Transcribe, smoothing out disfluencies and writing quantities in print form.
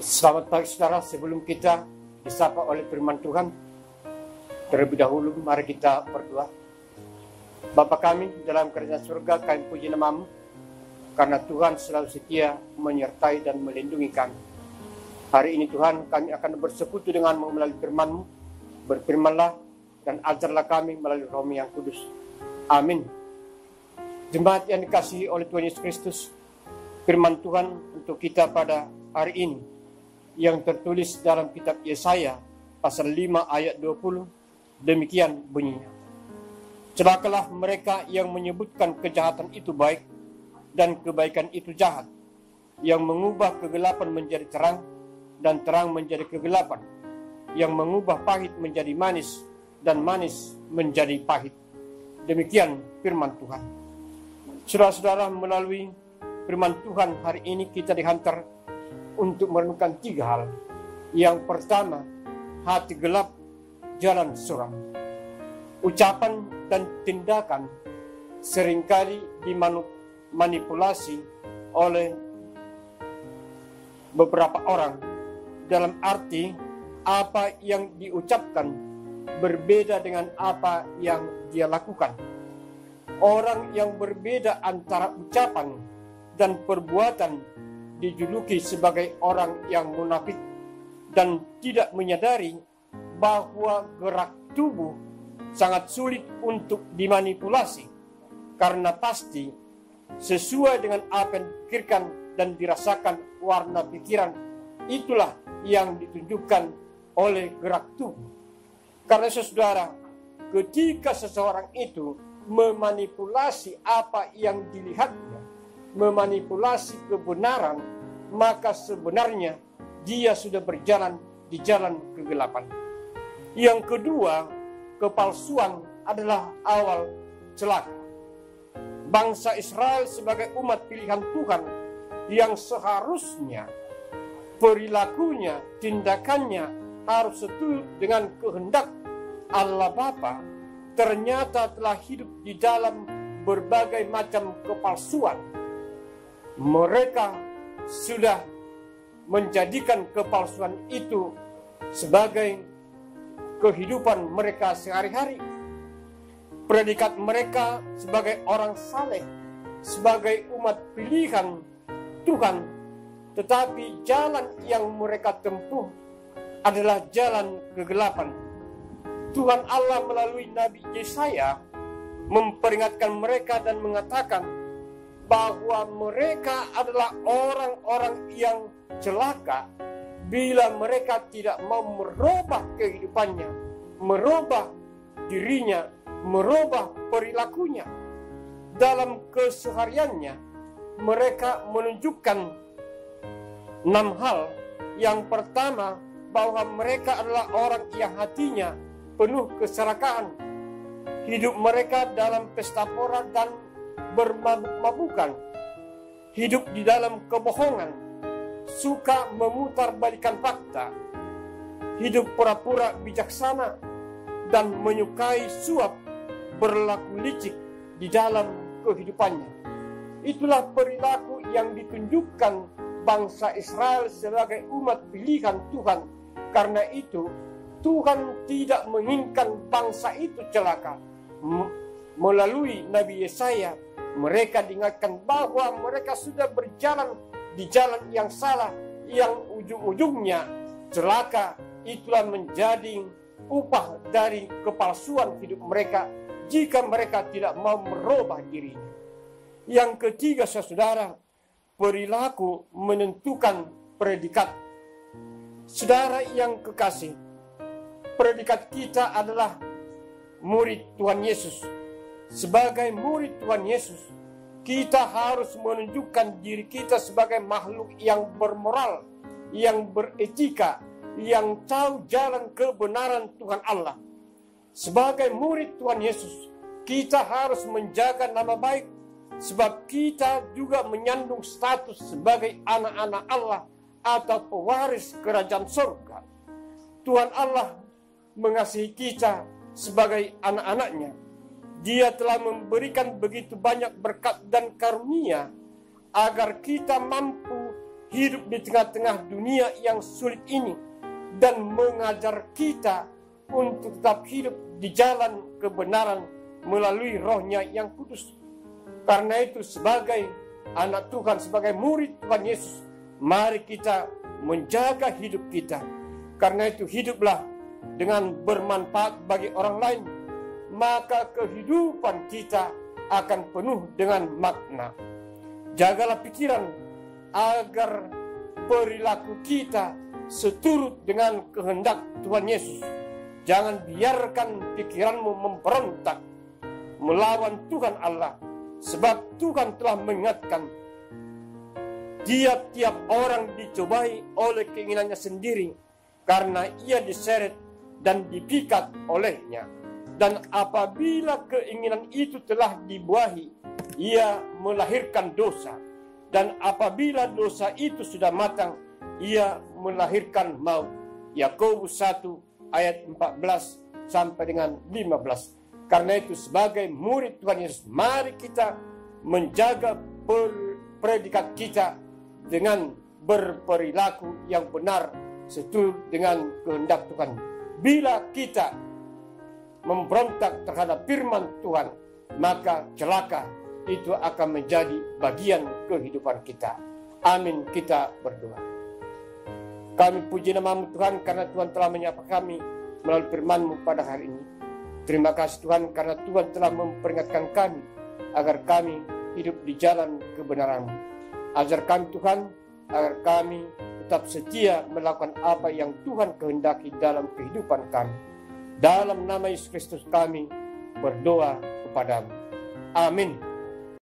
Selamat pagi saudara, sebelum kita disapa oleh firman Tuhan, terlebih dahulu mari kita berdoa. Bapa kami dalam kerajaan surga, kami puji nama-Mu, karena Tuhan selalu setia menyertai dan melindungi kami. Hari ini Tuhan, kami akan bersekutu dengan-Mu melalui firman-Mu. Berfirmanlah dan ajarlah kami melalui Roh-Mu yang kudus. Amin. Jemaat yang dikasihi oleh Tuhan Yesus Kristus, firman Tuhan untuk kita pada hari ini yang tertulis dalam kitab Yesaya pasal 5 ayat 20, demikian bunyinya. Celakalah mereka yang menyebutkan kejahatan itu baik dan kebaikan itu jahat, yang mengubah kegelapan menjadi terang dan terang menjadi kegelapan, yang mengubah pahit menjadi manis dan manis menjadi pahit. Demikian firman Tuhan. Saudara-saudara, melalui firman Tuhan hari ini kita dihantar untuk merenungkan 3 hal. Yang pertama, hati gelap, jalan suram. Ucapan dan tindakan seringkali dimanipulasi oleh beberapa orang, dalam arti apa yang diucapkan berbeda dengan apa yang dia lakukan. Orang yang berbeda antara ucapan dan perbuatan dijuluki sebagai orang yang munafik dan tidak menyadari bahwa gerak tubuh sangat sulit untuk dimanipulasi, karena pasti sesuai dengan apa yang dipikirkan dan dirasakan warna pikiran, itulah yang ditunjukkan oleh gerak tubuh. Karena saudara, ketika seseorang itu memanipulasi apa yang dilihatnya, memanipulasi kebenaran, maka sebenarnya dia sudah berjalan di jalan kegelapan. Yang kedua, kepalsuan adalah awal celaka. Bangsa Israel sebagai umat pilihan Tuhan yang seharusnya perilakunya, tindakannya harus setuju dengan kehendak Allah Bapa, ternyata telah hidup di dalam berbagai macam kepalsuan. Mereka sudah menjadikan kepalsuan itu sebagai kehidupan mereka sehari-hari. Predikat mereka sebagai orang saleh, sebagai umat pilihan Tuhan, tetapi jalan yang mereka tempuh adalah jalan kegelapan. Tuhan Allah melalui Nabi Yesaya memperingatkan mereka dan mengatakan bahwa mereka adalah orang-orang yang celaka bila mereka tidak mau merubah kehidupannya, merubah dirinya, merubah perilakunya. Dalam kesehariannya, mereka menunjukkan 6 hal. Yang pertama, bahwa mereka adalah orang yang hatinya penuh keserakahan. Hidup mereka dalam pesta pora dan bermabuk-mabukan, hidup di dalam kebohongan, suka memutarbalikan fakta, hidup pura-pura bijaksana, dan menyukai suap, berlaku licik di dalam kehidupannya. Itulah perilaku yang ditunjukkan bangsa Israel sebagai umat pilihan Tuhan. Karena itu Tuhan tidak menginginkan bangsa itu celaka. Melalui Nabi Yesaya, mereka diingatkan bahwa mereka sudah berjalan di jalan yang salah, yang ujung-ujungnya celaka. Itulah menjadi upah dari kepalsuan hidup mereka jika mereka tidak mau merubah dirinya. Yang ketiga, saudara, perilaku menentukan predikat. Saudara yang kekasih, predikat kita adalah murid Tuhan Yesus. Sebagai murid Tuhan Yesus, kita harus menunjukkan diri kita sebagai makhluk yang bermoral, yang beretika, yang tahu jalan kebenaran Tuhan Allah. Sebagai murid Tuhan Yesus, kita harus menjaga nama baik, sebab kita juga menyandung status sebagai anak-anak Allah atau pewaris kerajaan surga. Tuhan Allah mengasihi kita sebagai anak-anaknya. Dia telah memberikan begitu banyak berkat dan karunia agar kita mampu hidup di tengah-tengah dunia yang sulit ini dan mengajar kita untuk tetap hidup di jalan kebenaran melalui Roh-Nya yang kudus. Karena itu sebagai anak Tuhan, sebagai murid Tuhan Yesus, mari kita menjaga hidup kita. Karena itu hiduplah dengan bermanfaat bagi orang lain, maka kehidupan kita akan penuh dengan makna. Jagalah pikiran agar perilaku kita seturut dengan kehendak Tuhan Yesus. Jangan biarkan pikiranmu memberontak melawan Tuhan Allah, sebab Tuhan telah mengingatkan tiap-tiap orang dicobai oleh keinginannya sendiri, karena ia diseret dan dipikat olehnya. Dan apabila keinginan itu telah dibuahi, ia melahirkan dosa. Dan apabila dosa itu sudah matang, ia melahirkan maut. Yakobus 1 ayat 14 sampai dengan 15. Karena itu sebagai murid Tuhan Yesus, mari kita menjaga predikat kita dengan berperilaku yang benar seturut dengan kehendak Tuhan. Bila kita memberontak terhadap firman Tuhan, maka celaka itu akan menjadi bagian kehidupan kita. Amin. Kita berdoa. Kami puji nama-Mu Tuhan, karena Tuhan telah menyapa kami melalui firman-Mu pada hari ini. Terima kasih Tuhan, karena Tuhan telah memperingatkan kami agar kami hidup di jalan kebenaran-Mu. Ajar kami Tuhan, agar kami tetap setia melakukan apa yang Tuhan kehendaki dalam kehidupan kami. Dalam nama Yesus Kristus kami berdoa kepadamu. Amin.